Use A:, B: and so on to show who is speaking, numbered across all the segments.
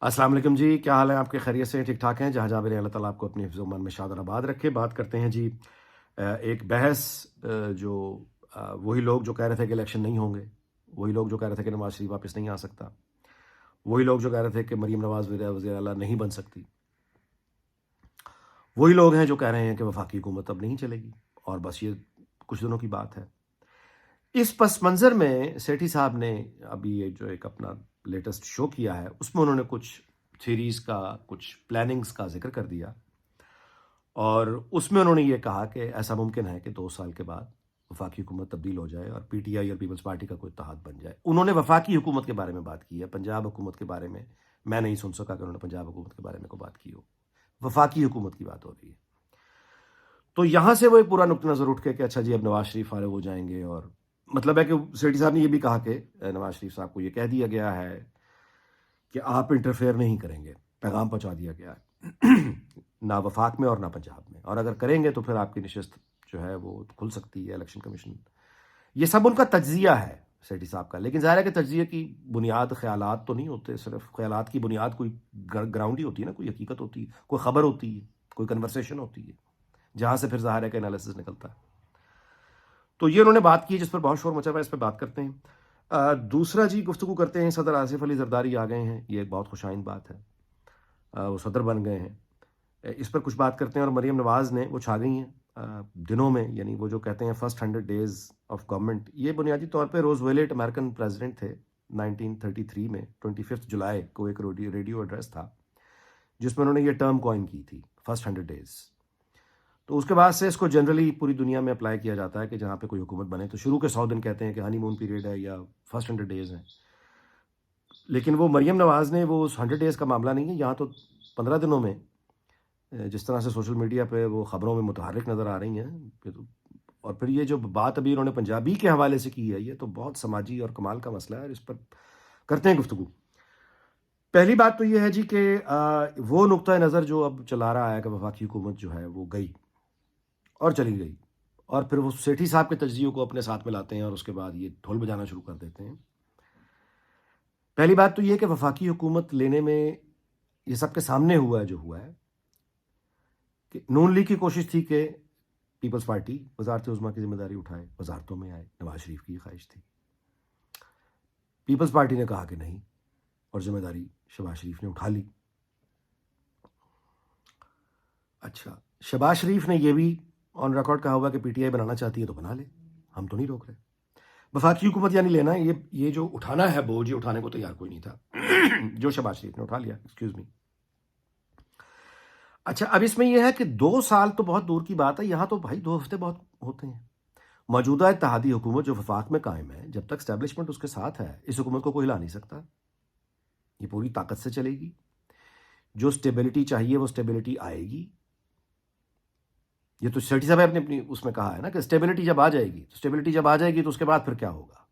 A: السلام علیکم جی، کیا حال ہے آپ کے؟ خیریت سے ٹھیک ٹھاک ہیں؟ جہاں جہاں بھی رہیں اللہ تعالیٰ آپ کو اپنی حفظ و امان میں شاد اور آباد رکھے۔ بات کرتے ہیں جی ایک بحث جو وہی لوگ جو کہہ رہے تھے کہ الیکشن نہیں ہوں گے، وہی لوگ جو کہہ رہے تھے کہ نواز شریف واپس نہیں آ سکتا، وہی لوگ جو کہہ رہے تھے کہ مریم نواز وزیر اعلیٰ نہیں بن سکتی، وہی لوگ ہیں جو کہہ رہے ہیں کہ وفاقی حکومت اب نہیں چلے گی اور بس یہ کچھ دنوں کی بات ہے۔ اس پس منظر میں سیٹھی صاحب نے ابھی یہ جو ایک اپنا لیٹسٹ شو کیا ہے، اس میں انہوں نے کچھ تھیریز کا، کچھ پلاننگز کا ذکر کر دیا، اور اس میں انہوں نے یہ کہا کہ ایسا ممکن ہے کہ 2 سال کے بعد وفاقی حکومت تبدیل ہو جائے اور پی ٹی آئی اور پیپلز پارٹی کا کوئی اتحاد بن جائے۔ انہوں نے وفاقی حکومت کے بارے میں بات کی ہے، پنجاب حکومت کے بارے میں نہیں سن سکا کہ انہوں نے پنجاب حکومت کے بارے میں کوئی بات کی ہو، وفاقی حکومت کی بات ہو رہی ہے۔ تو یہاں سے وہ ایک پورا نقطہ نظر اٹھ کے کہ اچھا جی اب نواز شریف فارغ ہو جائیں گے، اور مطلب ہے کہ سیٹھی صاحب نے یہ بھی کہا کہ نواز شریف صاحب کو یہ کہہ دیا گیا ہے کہ آپ انٹرفیئر نہیں کریں گے، پیغام پہنچا دیا گیا ہے نہ وفاق میں اور نہ پنجاب میں، اور اگر کریں گے تو پھر آپ کی نشست جو ہے وہ کھل سکتی ہے الیکشن کمیشن۔ یہ سب ان کا تجزیہ ہے سیٹھی صاحب کا، لیکن ظاہر ہے کہ تجزیے کی بنیاد خیالات تو نہیں ہوتے، صرف خیالات کی بنیاد کوئی گراؤنڈ ہی ہوتی ہے نا، کوئی حقیقت ہوتی ہے، کوئی خبر ہوتی ہے، کوئی کنورسیشن ہوتی ہے، جہاں سے پھر ظاہر ہے کہ انالیسس نکلتا ہے۔ تو یہ انہوں نے بات کی جس پر بہت شور مچا ہوا ہے، اس پہ بات کرتے ہیں۔ دوسرا جی گفتگو کرتے ہیں، صدر آصف علی زرداری آ گئے ہیں، یہ ایک بہت خوش آئند بات ہے، وہ صدر بن گئے ہیں، اس پر کچھ بات کرتے ہیں۔ اور مریم نواز نے وہ چھا گئی ہیں دنوں میں، یعنی وہ جو کہتے ہیں فرسٹ 100 days آف گورنمنٹ، یہ بنیادی طور پہ روز ویلٹ امریکن پریزیڈنٹ تھے 1933 میں، 25 جولائی کو ایک ریڈیو ایڈریس تھا جس میں انہوں نے یہ ٹرم کوائن کی تھی، فرسٹ 100 days۔ تو اس کے بعد سے اس کو جنرلی پوری دنیا میں اپلائی کیا جاتا ہے کہ جہاں پہ کوئی حکومت بنے تو شروع کے 100 دن کہتے ہیں کہ ہنی مون پیریڈ ہے یا فرسٹ 100 days ہیں، لیکن وہ مریم نواز نے وہ اس 100 days کا معاملہ نہیں ہے، یہاں تو 15 دنوں میں جس طرح سے سوشل میڈیا پہ وہ خبروں میں متحرک نظر آ رہی ہیں۔ اور پھر یہ جو بات ابھی انہوں نے پنجابی کے حوالے سے کی ہے، یہ تو بہت سماجی اور کمال کا مسئلہ ہے، اور اس پر کرتے ہیں گفتگو۔ پہلی بات تو یہ ہے جی کہ وہ نقطۂ نظر جو اب چلا رہا ہے کہ وفاقی حکومت جو ہے وہ گئی اور چلی گئی، اور پھر وہ سیٹھی صاحب کے تجزیوں کو اپنے ساتھ ملاتے ہیں اور اس کے بعد یہ ڈھول بجانا شروع کر دیتے ہیں۔ پہلی بات تو یہ کہ وفاقی حکومت لینے میں یہ سب کے سامنے ہوا ہے جو ہوا ہے کہ نون لیگ کی کوشش تھی کہ پیپلز پارٹی وزارت عظمیٰ کی ذمہ داری اٹھائے، وزارتوں میں آئے، نواز شریف کی خواہش تھی۔ پیپلز پارٹی نے کہا کہ نہیں، اور ذمہ داری شہباز شریف نے اٹھا لی۔ اچھا، شہباز شریف نے یہ بھی آن ریکارڈ کہا ہوا کہ پی ٹی آئی بنانا چاہتی ہے تو بنا لے، ہم تو نہیں روک رہے۔ وفاقی حکومت یعنی لینا، یہ جو اٹھانا ہے بوجھ، یہ اٹھانے کو تیار کوئی نہیں تھا جو شہباز شریف نے اٹھا لیا، ایکسکیوز می۔ اچھا، اب اس میں یہ ہے کہ 2 سال تو بہت دور کی بات ہے، یہاں تو بھائی 2 ہفتے بہت ہوتے ہیں۔ موجودہ اتحادی حکومت جو وفاق میں قائم ہے، جب تک اسٹیبلشمنٹ اس کے ساتھ ہے، اس حکومت کو کوئی ہلا نہیں سکتا، یہ پوری طاقت سے چلے گی، جو اسٹیبلٹی چاہیے وہ اسٹیبلٹی آئے گی۔ یہ تو سیٹھی صاحب نے اپنی اس میں کہا ہے نا کہ اسٹیبلٹی جب آ جائے گی، تو اسٹیبلٹی جب آ جائے گی تو اس کے بعد پھر کیا ہوگا،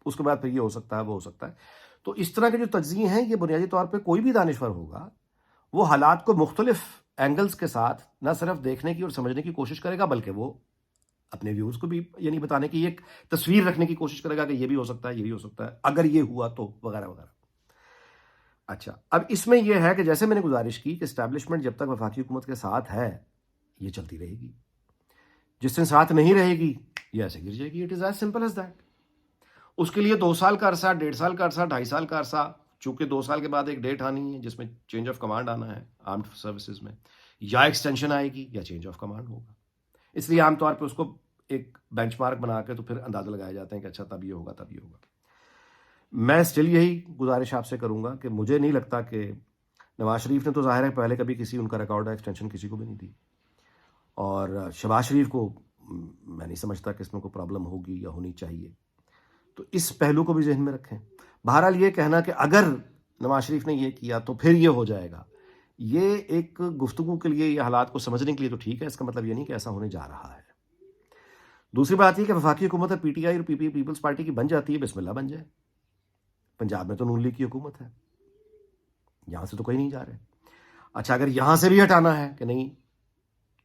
A: اس کے بعد پھر یہ ہو سکتا ہے، وہ ہو سکتا ہے۔ تو اس طرح کے جو تجزیے ہیں، یہ بنیادی طور پہ کوئی بھی دانشور ہوگا وہ حالات کو مختلف اینگلز کے ساتھ نہ صرف دیکھنے کی اور سمجھنے کی کوشش کرے گا، بلکہ وہ اپنے ویوز کو بھی یعنی بتانے کی ایک تصویر رکھنے کی کوشش کرے گا کہ یہ بھی ہو سکتا ہے، یہ بھی ہو سکتا ہے، اگر یہ ہوا تو، وغیرہ وغیرہ۔ اچھا، اب اس میں یہ ہے کہ جیسے میں نے گزارش کی کہ اسٹیبلشمنٹ جب تک وفاقی حکومت کے ساتھ ہے یہ چلتی رہے گی، جس دن ساتھ نہیں رہے گی یہ ایسے گر جائے گی، it is as simple as that. اس کے لیے 2 سال کا عرصہ، 1.5 سال کا عرصہ، 2.5 سال کا عرصہ، چونکہ 2 سال کے بعد ایک ڈیٹ آنی ہے جس میں چینج آف کمانڈ آنا ہے آرمڈ سروسز میں، یا ایکسٹینشن آئے گی یا چینج آف کمانڈ ہوگا۔ اس لیے عام طور پہ اس کو ایک بینچ مارک بنا کے تو پھر اندازہ لگائے جاتے ہیں کہ اچھا تب یہ ہوگا، تب یہ ہوگا۔ میں اسٹل یہی گزارش آپ سے کروں گا کہ مجھے نہیں لگتا کہ نواز شریف نے تو ظاہر ہے پہلے کبھی کسی ان کا ریکارڈ ایکسٹینشن کسی کو بھی نہیں دی، اور شہباز شریف کو میں نہیں سمجھتا کہ اس میں کوئی پرابلم ہوگی یا ہونی چاہیے، تو اس پہلو کو بھی ذہن میں رکھیں۔ بہرحال یہ کہنا کہ اگر نواز شریف نے یہ کیا تو پھر یہ ہو جائے گا، یہ ایک گفتگو کے لیے، یہ حالات کو سمجھنے کے لیے تو ٹھیک ہے، اس کا مطلب یہ نہیں کہ ایسا ہونے جا رہا ہے۔ دوسری بات یہ کہ وفاقی حکومت پی ٹی آئی اور پیپلز پارٹی کی بن جاتی ہے، بسم اللہ بن جائے۔ پنجاب میں تو نون لیگ کی حکومت ہے، یہاں سے تو کہیں نہیں جا رہے۔ اچھا، اگر یہاں سے بھی ہٹانا ہے کہ نہیں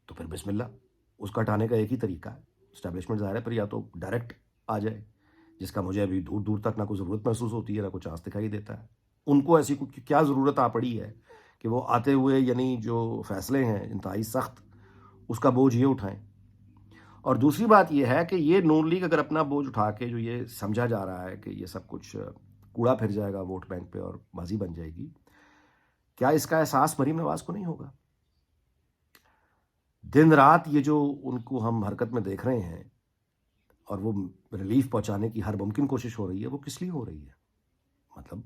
A: تو پھر بسم اللہ، اس کا ہٹانے کا ایک ہی طریقہ ہے، اسٹیبلشمنٹ ظاہر ہے پھر یا تو ڈائریکٹ آ جائے، جس کا مجھے ابھی دور دور تک نہ کوئی ضرورت محسوس ہوتی ہے، نہ کوئی چانس دکھائی دیتا ہے، ان کو ایسی کیا ضرورت آ پڑی ہے کہ وہ آتے ہوئے یعنی جو فیصلے ہیں انتہائی سخت، اس کا بوجھ یہ اٹھائیں. اور دوسری بات یہ ہے کہ یہ نون لیگ اگر اپنا بوجھ اٹھا کے جو یہ سمجھا جا رہا ہے کہ یہ سب کچھ کوڑا پھر جائے گا ووٹ بینک پہ اور بازی بن جائے گی، کیا اس کا احساس مریم نواز کو نہیں ہوگا؟ دن رات یہ جو ان کو ہم حرکت میں دیکھ رہے ہیں اور وہ ریلیف پہنچانے کی ہر ممکن کوشش ہو رہی ہے، وہ کس لیے ہو رہی ہے؟ مطلب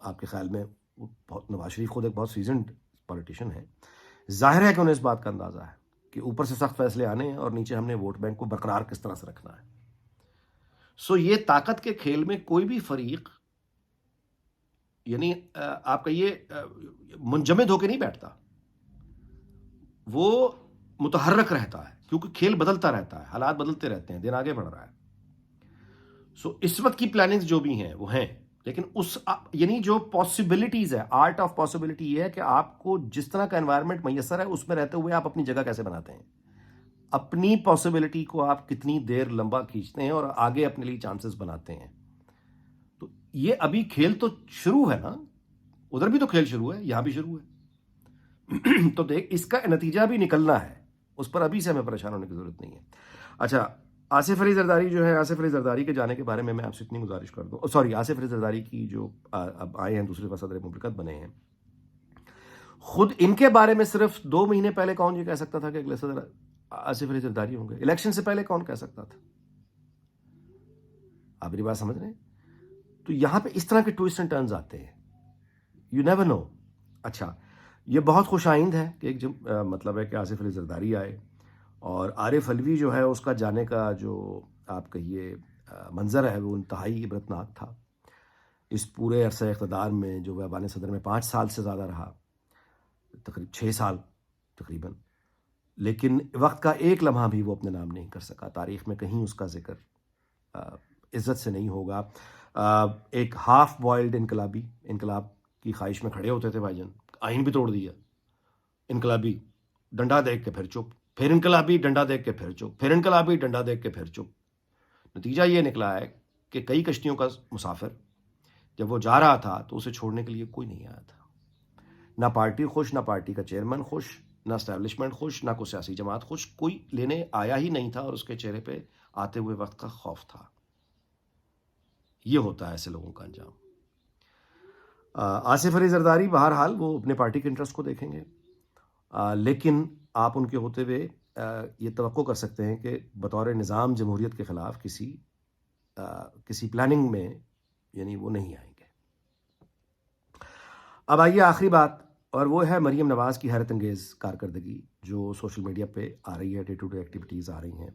A: آپ کے خیال میں وہ نواز شریف خود ایک بہت سیزنڈ پولیٹیشین ہے، ظاہر ہے کہ انہیں اس بات کا اندازہ ہے کہ اوپر سے سخت فیصلے آنے ہیں اور نیچے ہم نے ووٹ بینک کو برقرار کس طرح سے رکھنا ہے. سو یہ طاقت کے کھیل میں کوئی بھی فریق یعنی آپ کا یہ منجمد ہو کے نہیں بیٹھتا، وہ متحرک رہتا ہے کیونکہ کھیل بدلتا رہتا ہے، حالات بدلتے رہتے ہیں، دن آگے بڑھ رہا ہے. سو اس وقت کی پلاننگز جو بھی ہیں وہ ہیں، لیکن اس یعنی جو پاسبلٹیز ہے، آرٹ آف پاسبلٹی یہ ہے کہ آپ کو جس طرح کا انوائرمنٹ میسر ہے اس میں رہتے ہوئے آپ اپنی جگہ کیسے بناتے ہیں، اپنی پاسبلٹی کو آپ کتنی دیر لمبا کھینچتے ہیں اور آگے اپنے لیے چانسز بناتے ہیں. تو یہ ابھی کھیل تو شروع ہے نا، ادھر بھی تو کھیل شروع ہے، یہاں بھی شروع ہے. تو دیکھ اس کا نتیجہ بھی نکلنا ہے، اس پر ابھی سے ہمیں پریشان ہونے کی ضرورت نہیں ہے. اچھا، آصف علی زرداری جو ہے، آصف علی زرداری کے جانے کے بارے میں آپ سے اتنی گزارش کر دوں، سوری، آصف علی زرداری کی جو اب آئے ہیں دوسرے دفعہ صدر مملکت بنے ہیں، خود ان کے بارے میں صرف 2 مہینے پہلے کون یہ کہہ سکتا تھا کہ اگلے صدر آصف علی زرداری ہوں گے؟ الیکشن سے پہلے کون کہہ سکتا تھا؟ آپ میری بات سمجھ رہے ہیں؟ تو یہاں پہ اس طرح کے ٹوئسٹ اینڈ ٹرنز آتے ہیں، یو نیور نو. اچھا، یہ بہت خوش آئند ہے کہ ایک مطلب ہے کہ آصف علی زرداری آئے، اور عارف علوی جو ہے اس کا جانے کا جو آپ کہیے منظر ہے وہ انتہائی عبرتناک تھا. اس پورے عرصہ اقتدار میں جو ایوان صدر میں 5 سال سے زیادہ رہا، تقریباً 6 سال تقریباً، لیکن وقت کا ایک لمحہ بھی وہ اپنے نام نہیں کر سکا. تاریخ میں کہیں اس کا ذکر عزت سے نہیں ہوگا. ایک ہاف بوائلڈ انقلاب کی خواہش میں کھڑے ہوتے تھے بھائی جان، آئین بھی توڑ دیا. انقلابی ڈنڈا دیکھ کے پھر چپ، پھر انقلابی ڈنڈا دیکھ کے پھر چپ، پھر انقلابی ڈنڈا دیکھ کے پھر چپ. نتیجہ یہ نکلا ہے کہ کئی کشتیوں کا مسافر جب وہ جا رہا تھا تو اسے چھوڑنے کے لیے کوئی نہیں آیا تھا. نہ پارٹی خوش، نہ پارٹی کا چیئرمین خوش، نہ اسٹیبلشمنٹ خوش، نہ کوئی سیاسی جماعت خوش، کوئی لینے آیا ہی نہیں تھا، اور اس کے چہرے پہ آتے ہوئے وقت کا خوف تھا. یہ ہوتا ہے ایسے لوگوں کا انجام. آصف علی زرداری بہرحال وہ اپنے پارٹی کے انٹرسٹ کو دیکھیں گے، لیکن آپ ان کے ہوتے ہوئے یہ توقع کر سکتے ہیں کہ بطور نظام جمہوریت کے خلاف کسی پلاننگ میں یعنی وہ نہیں آئیں گے. اب آئیے آخری بات، اور وہ ہے مریم نواز کی حیرت انگیز کارکردگی جو سوشل میڈیا پہ آ رہی ہے، ڈے ٹو ڈے ایکٹیویٹیز آ رہی ہیں.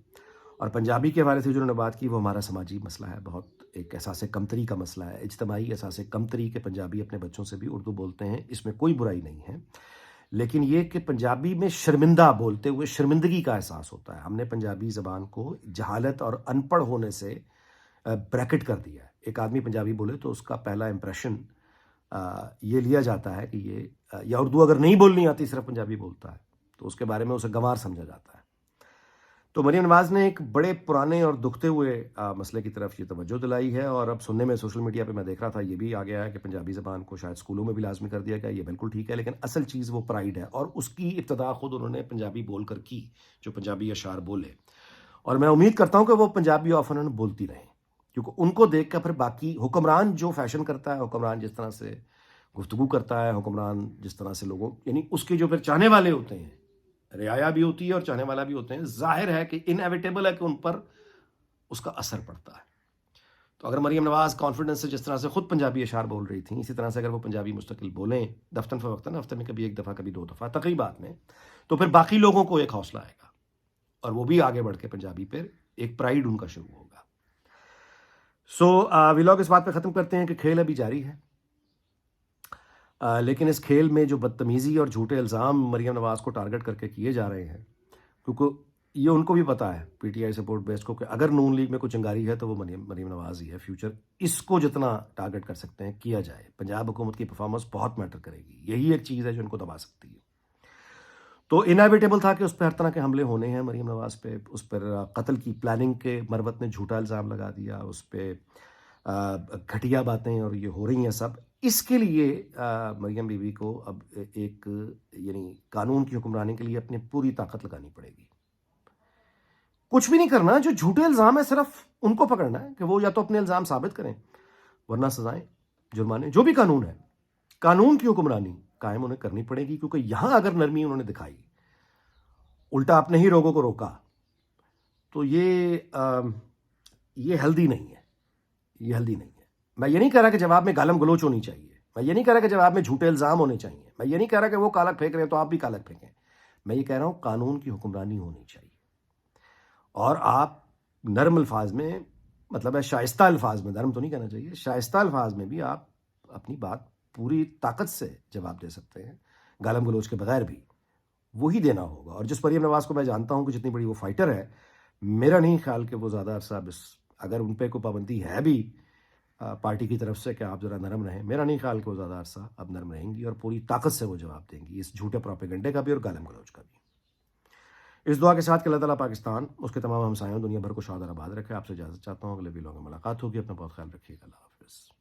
A: اور پنجابی کے حوالے سے جو انہوں نے بات کی وہ ہمارا سماجی مسئلہ ہے، بہت ایک احساس کمتری کا مسئلہ ہے، اجتماعی احساس کمتری کے. پنجابی اپنے بچوں سے بھی اردو بولتے ہیں، اس میں کوئی برائی نہیں ہے، لیکن یہ کہ پنجابی میں شرمندہ بولتے ہوئے شرمندگی کا احساس ہوتا ہے. ہم نے پنجابی زبان کو جہالت اور ان پڑھ ہونے سے بریکٹ کر دیا ہے. ایک آدمی پنجابی بولے تو اس کا پہلا امپریشن یہ لیا جاتا ہے کہ یہ یا اردو اگر نہیں بولنی آتی، صرف پنجابی بولتا ہے، تو اس کے بارے میں اسے گنوار سمجھا جاتا ہے. تو مریم نواز نے ایک بڑے پرانے اور دکھتے ہوئے مسئلے کی طرف یہ توجہ دلائی ہے، اور اب سننے میں سوشل میڈیا پہ میں دیکھ رہا تھا یہ بھی آ گیا ہے کہ پنجابی زبان کو شاید اسکولوں میں بھی لازمی کر دیا گیا. یہ بالکل ٹھیک ہے، لیکن اصل چیز وہ پرائیڈ ہے، اور اس کی ابتدا خود انہوں نے پنجابی بول کر کی، جو پنجابی اشعار بولے. اور میں امید کرتا ہوں کہ وہ پنجابی آف اینڈ بولتی رہیں، کیونکہ ان کو دیکھ کر پھر باقی حکمران جو فیشن کرتا ہے، حکمران جس طرح سے گفتگو کرتا ہے، حکمران جس طرح سے لوگوں یعنی اس کے جو پھر چاہنے والے ہوتے ہیں، رعایا بھی ہوتی ہے اور چاہنے والا بھی ہوتے ہیں، ظاہر ہے کہ انیویٹیبل ہے کہ ان پر اس کا اثر پڑتا ہے. تو اگر مریم نواز کانفیڈنس سے جس طرح سے خود پنجابی اشعار بول رہی تھیں، اسی طرح سے اگر وہ پنجابی مستقل بولیں دفتن فوقتاً، ہفتے میں کبھی ایک دفعہ کبھی 2 دفعہ تقریبات میں، تو پھر باقی لوگوں کو ایک حوصلہ آئے گا اور وہ بھی آگے بڑھ کے پنجابی پہ ایک پرائیڈ ان کا شروع ہوگا. سو ولاگ اس بات پہ ختم کرتے ہیں کہ کھیل ابھی جاری ہے، لیکن اس کھیل میں جو بدتمیزی اور جھوٹے الزام مریم نواز کو ٹارگٹ کر کے کیے جا رہے ہیں، کیونکہ یہ ان کو بھی پتہ ہے پی ٹی آئی سپورٹ بیس کو کہ اگر نون لیگ میں کوئی چنگاری ہے تو وہ مریم نواز ہی ہے. فیوچر اس کو جتنا ٹارگٹ کر سکتے ہیں کیا جائے. پنجاب حکومت کی پرفارمنس بہت میٹر کرے گی، یہی ایک چیز ہے جو ان کو دبا سکتی ہے. تو انیویٹیبل تھا کہ اس پہ ہر طرح کے حملے ہونے ہیں مریم نواز پہ. اس پر قتل کی پلاننگ کے مروت نے جھوٹا الزام لگا دیا، اس پہ گھٹیا باتیں اور یہ ہو رہی ہیں سب. اس کے لیے مریم بی بی کو اب ایک یعنی قانون کی حکمرانی کے لیے اپنی پوری طاقت لگانی پڑے گی. کچھ بھی نہیں کرنا، جو جھوٹے الزام ہے صرف ان کو پکڑنا ہے کہ وہ یا تو اپنے الزام ثابت کریں، ورنہ سزائیں، جرمانے، جو بھی قانون ہے، قانون کی حکمرانی قائم انہیں کرنی پڑے گی. کیونکہ یہاں اگر نرمی انہوں نے دکھائی، الٹا اپنے ہی لوگوں کو روکا، تو یہ ہیلدی نہیں ہے. یہ ہیلدی نہیں ہے. میں یہ نہیں کہہ رہا کہ جواب میں گالم گلوچ ہونی چاہیے، میں یہ نہیں کہہ رہا کہ جواب میں جھوٹے الزام ہونے چاہیے، میں یہ نہیں کہہ رہا کہ وہ کالک پھینک رہے ہیں تو آپ بھی کالک پھینکیں. میں یہ کہہ رہا ہوں قانون کی حکمرانی ہونی چاہیے، اور آپ نرم الفاظ میں، مطلب ہے شائستہ الفاظ میں، نرم تو نہیں کہنا چاہیے، شائستہ الفاظ میں بھی آپ اپنی بات پوری طاقت سے جواب دے سکتے ہیں، گالم گلوچ کے بغیر بھی. وہی دینا ہوگا. اور جس مریم نواز کو میں جانتا ہوں کہ جتنی بڑی وہ فائٹر ہے، میرا نہیں خیال کہ وہ زیادہ عرصہ اگر ان پہ کوئی پابندی ہے بھی پارٹی کی طرف سے کہ آپ ذرا نرم رہیں، میرا نہیں خیال کہ وہ زیادہ عرصہ اب نرم رہیں گی، اور پوری طاقت سے وہ جواب دیں گی اس جھوٹے پروپیگنڈے کا بھی اور گالم گلوچ کا بھی. اس دعا کے ساتھ کہ اللہ تعالیٰ پاکستان، اس کے تمام ہمسایوں، دنیا بھر کو شاد اور آباد رکھے. آپ سے اجازت چاہتا ہوں، اگلے ویڈیو میں ملاقات ہوگی. اپنا بہت خیال رکھیے گا. اللہ حافظ.